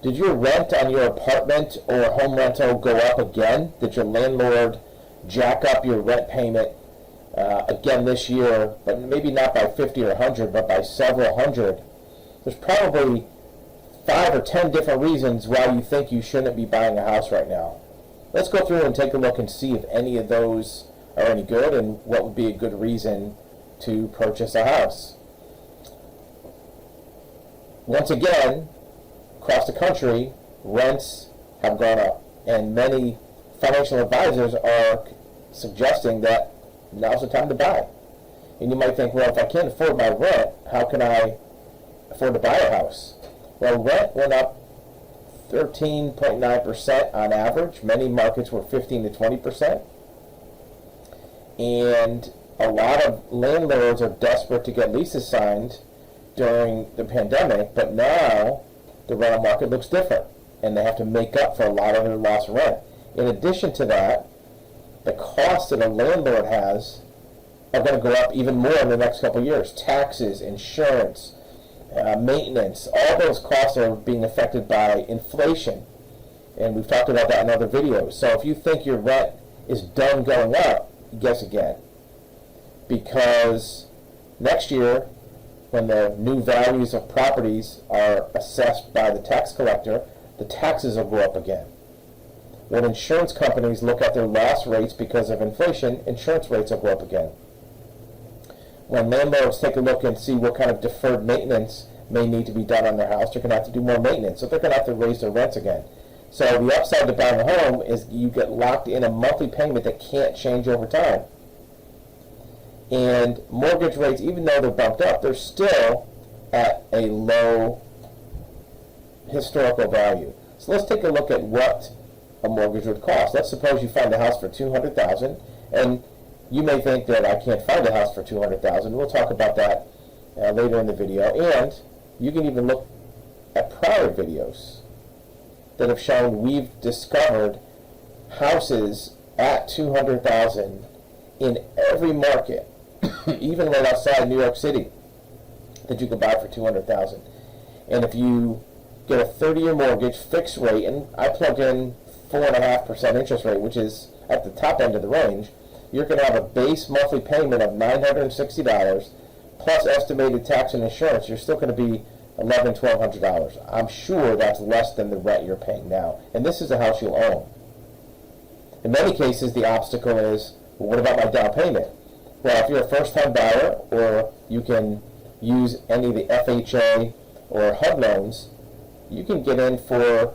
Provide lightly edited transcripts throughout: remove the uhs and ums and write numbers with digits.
Did your rent on your apartment or home rental go up again? Did your landlord jack up your rent payment again this year, but maybe not by 50 or 100, but by several hundred? There's probably 5 or 10 different reasons why you think you shouldn't be buying a house right now. Let's go through and take a look and see if any of those are any good and what would be a good reason to purchase a house. Once again, across the country, rents have gone up, and many financial advisors are suggesting that now's the time to buy. And you might think, well, if I can't afford my rent, how can I afford to buy a house? Well, rent went up 13.9% on average. Many markets were 15 to 20%. And a lot of landlords are desperate to get leases signed during the pandemic, but now the rental market looks different, and they have to make up for a lot of their lost rent. In addition to that, the costs that a landlord has are going to go up even more in the next couple of years. Taxes, insurance, maintenance, all those costs are being affected by inflation. And we've talked about that in other videos. So if you think your rent is done going up, guess again. Because next year, when the new values of properties are assessed by the tax collector, the taxes will go up again. When insurance companies look at their loss rates because of inflation, insurance rates will go up again. When landlords take a look and see what kind of deferred maintenance may need to be done on their house, they're going to have to do more maintenance, so they're going to have to raise their rents again. So the upside to buying a home is you get locked in a monthly payment that can't change over time. And mortgage rates, even though they're bumped up, they're still at a low historical value. So let's take a look at what a mortgage would cost. Let's suppose you find a house for $200,000, and you may think that I can't find a house for $200,000. We'll talk about that later in the video. And you can even look at prior videos that have shown we've discovered houses at $200,000 in every market, even right outside New York City, that you can buy for $200,000. And if you get a 30-year mortgage, fixed rate, and I plug in 4.5% interest rate, which is at the top end of the range, you're going to have a base monthly payment of $960 plus estimated tax and insurance. You're still going to be $1,100, $1,200. I'm sure that's less than the rent you're paying now. And this is a house you'll own. In many cases, the obstacle is, well, what about my down payment? Well, if you're a first-time buyer, or you can use any of the FHA or HUD loans, you can get in for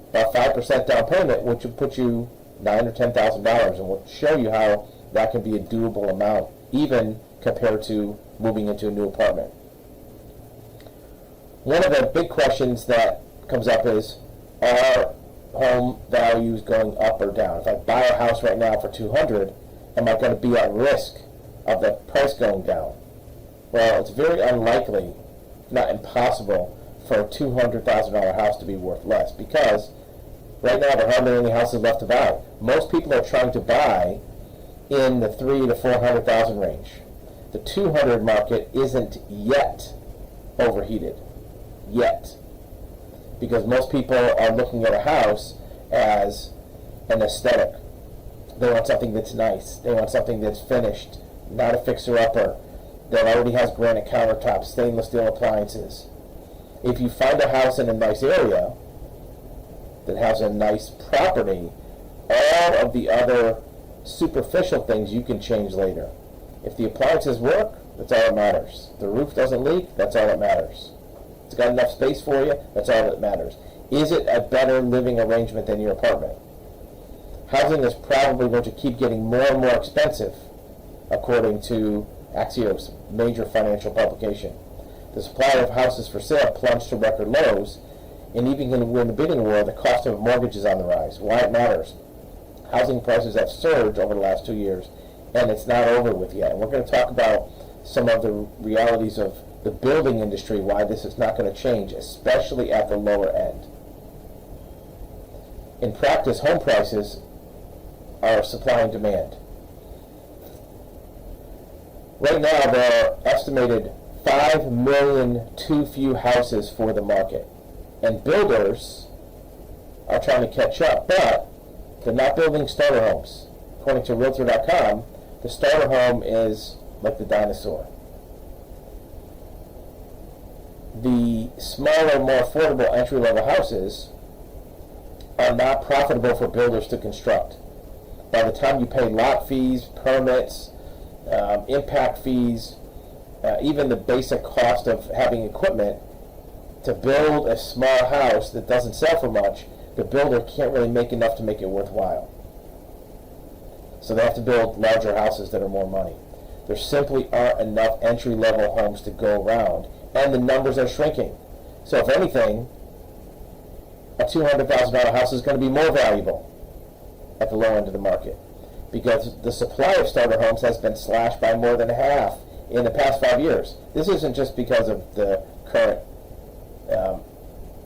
about 5% down payment, which will put you $9,000 or $10,000, and we'll show you how that can be a doable amount, even compared to moving into a new apartment. One of the big questions that comes up is, are home values going up or down? If I buy a house right now for $200,000, am I going to be at risk of the price going down? Well, it's very unlikely, not impossible, for a $200,000 house to be worth less, because right now there are hardly any houses left to buy. Most people are trying to buy in the $300,000 to $400,000 range. The 200 market isn't yet overheated, yet, because most people are looking at a house as an aesthetic. They want something that's nice. They want something that's finished, not a fixer-upper, that already has granite countertops, stainless steel appliances. If you find a house in a nice area that has a nice property, all of the other superficial things you can change later. If the appliances work, that's all that matters. If the roof doesn't leak, that's all that matters. It's got enough space for you, that's all that matters. Is it a better living arrangement than your apartment? Housing is probably going to keep getting more and more expensive, according to Axios, major financial publication. The supply of houses for sale plunged to record lows, and even in the bidding war, the cost of a mortgage is on the rise. Why it matters? Housing prices have surged over the last 2 years, and it's not over with yet. And we're going to talk about some of the realities of the building industry, why this is not going to change, especially at the lower end. In practice, home prices are supply and demand. Right now, there are estimated 5 million too few houses for the market. And builders are trying to catch up, but they're not building starter homes. According to Realtor.com, the starter home is like the dinosaur. The smaller, more affordable entry-level houses are not profitable for builders to construct. By the time you pay lot fees, permits, impact fees, even the basic cost of having equipment, to build a small house that doesn't sell for much, the builder can't really make enough to make it worthwhile. So they have to build larger houses that are more money. There simply aren't enough entry-level homes to go around, and the numbers are shrinking. So if anything, a $200,000 house is going to be more valuable at the low end of the market, because the supply of starter homes has been slashed by more than half in the past 5 years. This isn't just because of the current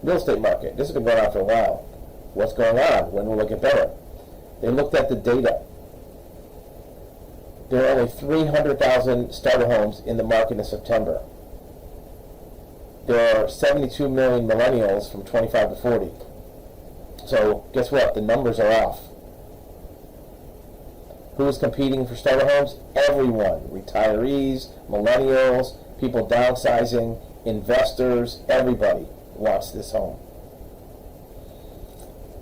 real estate market. This has been going on for a while. What's going on? When will it get better? They looked at the data. There are only 300,000 starter homes in the market in September. There are 72 million millennials from 25 to 40. So guess what? The numbers are off. Who is competing for starter homes? Everyone. Retirees, millennials, people downsizing, investors, everybody wants this home.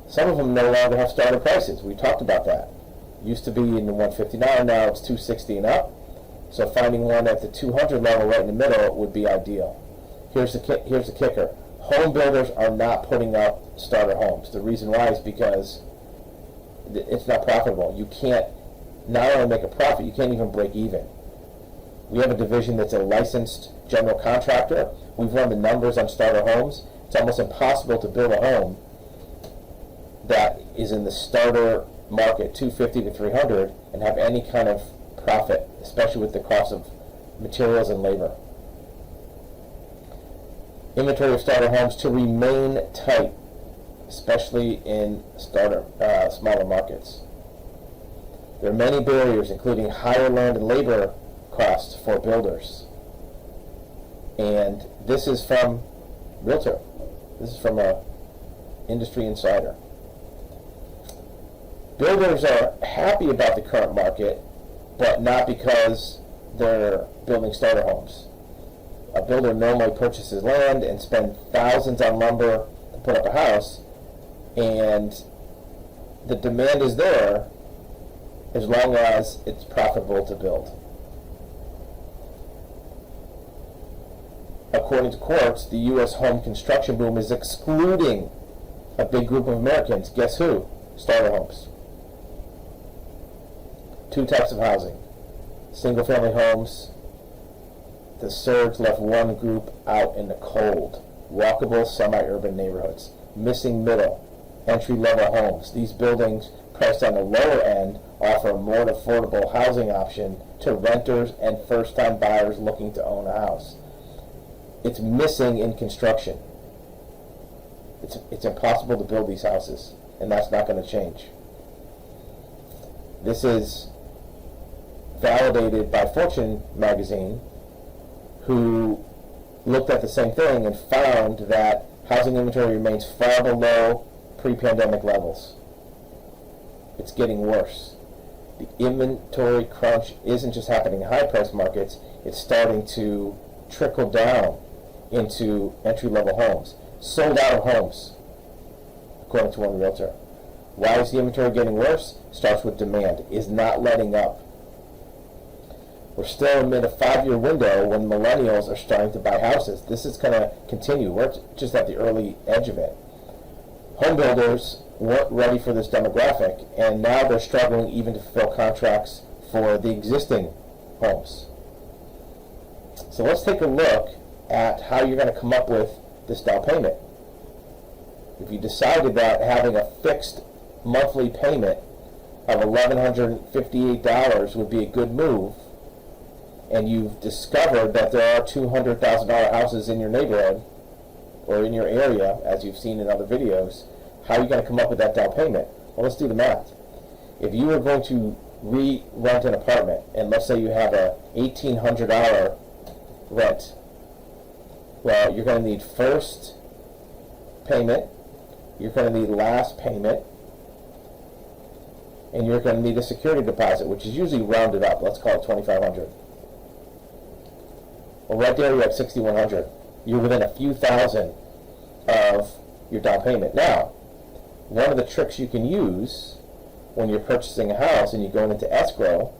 Some of them no longer have starter prices. We talked about that. Used to be in the 159, now it's 260 and up. So finding one at the 200 level right in the middle would be ideal. Here's the kicker. Home builders are not putting up starter homes. The reason why is because it's not profitable. You can't not only make a profit, you can't even break even. We have a division that's a licensed general contractor. We've run the numbers on starter homes. It's almost impossible to build a home that is in the starter market, 250 to 300, and have any kind of profit, especially with the cost of materials and labor. Inventory of starter homes to remain tight, especially in smaller markets. There are many barriers, including higher land and labor costs for builders. And this is from Realtor. This is from a industry insider. Builders are happy about the current market, but not because they're building starter homes. A builder normally purchases land and spends thousands on lumber to put up a house, and the demand is there as long as it's profitable to build. According to Quartz, the U.S. home construction boom is excluding a big group of Americans. Guess who? Starter homes. Two types of housing. Single-family homes. The surge left one group out in the cold. Walkable, semi-urban neighborhoods. Missing middle. Entry-level homes. These buildings, priced on the lower end, offer a more affordable housing option to renters and first-time buyers looking to own a house. It's missing in construction. It's impossible to build these houses, and that's not going to change. This is validated by Fortune magazine, who looked at the same thing and found that housing inventory remains far below pre-pandemic levels. It's getting worse. The inventory crunch isn't just happening in high-priced markets, it's starting to trickle down into entry-level homes. Sold out of homes, according to one realtor. Why is the inventory getting worse? Starts with demand. Is not letting up. We're still amid a 5-year window when millennials are starting to buy houses. This is going to continue. We're just at the early edge of it. Home builders weren't ready for this demographic, and now they're struggling even to fulfill contracts for the existing homes. So let's take a look at how you're going to come up with this down payment. If you decided that having a fixed monthly payment of $1,158 would be a good move, and you've discovered that there are $200,000 houses in your neighborhood or in your area, as you've seen in other videos, how are you going to come up with that down payment? Well, let's do the math. If you were going to re-rent an apartment, and let's say you have a $1,800 rent, well, you're going to need first payment, you're going to need last payment, and you're going to need a security deposit, which is usually rounded up. Let's call it $2,500. Well, right there you have $6,100. You're within a few thousand of your down payment. Now, one of the tricks you can use when you're purchasing a house and you're going into escrow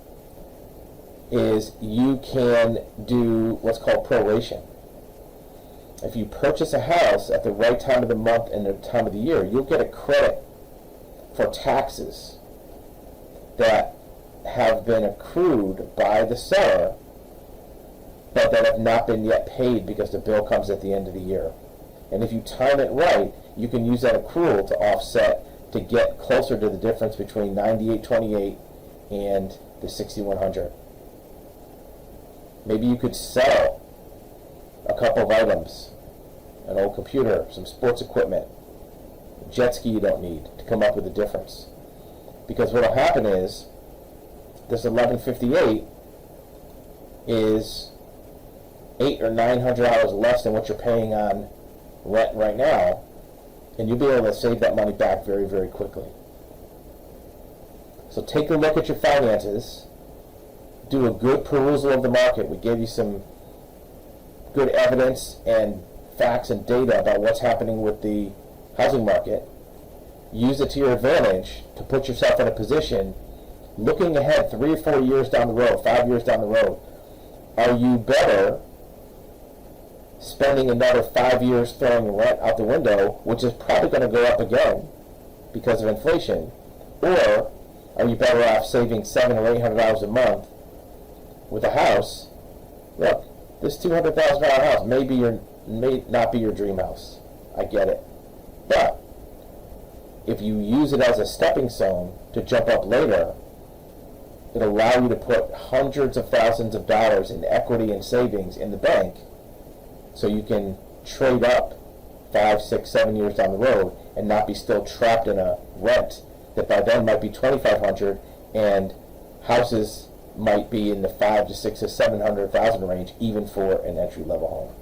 is you can do what's called proration. If you purchase a house at the right time of the month and the time of the year, you'll get a credit for taxes that have been accrued by the seller but that have not been yet paid because the bill comes at the end of the year. And if you time it right, you can use that accrual to offset to get closer to the difference between $9,828 and the $6,100. Maybe you could sell a couple of items, an old computer, some sports equipment, a jet ski you don't need, to come up with the difference. Because what will happen is this $1,158 is $800 or $900 less than what you're paying on rent right now, and you'll be able to save that money back very, very quickly. So take a look at your finances, do a good perusal of the market. We gave you some good evidence and facts and data about what's happening with the housing market. Use it to your advantage to put yourself in a position, looking ahead 3 or 4 years down the road, 5 years down the road. Are you better spending another 5 years throwing rent out the window, which is probably going to go up again because of inflation, or are you better off saving $700 or $800 a month with a house? Look, this $200,000 house may not be your dream house. I get it, but if you use it as a stepping stone to jump up later, it'll allow you to put hundreds of thousands of dollars in equity and savings in the bank, so you can trade up 5, 6, 7 years down the road and not be still trapped in a rent that by then might be $2,500, and houses might be in the 5 to 6 to 700,000 range, even for an entry-level home.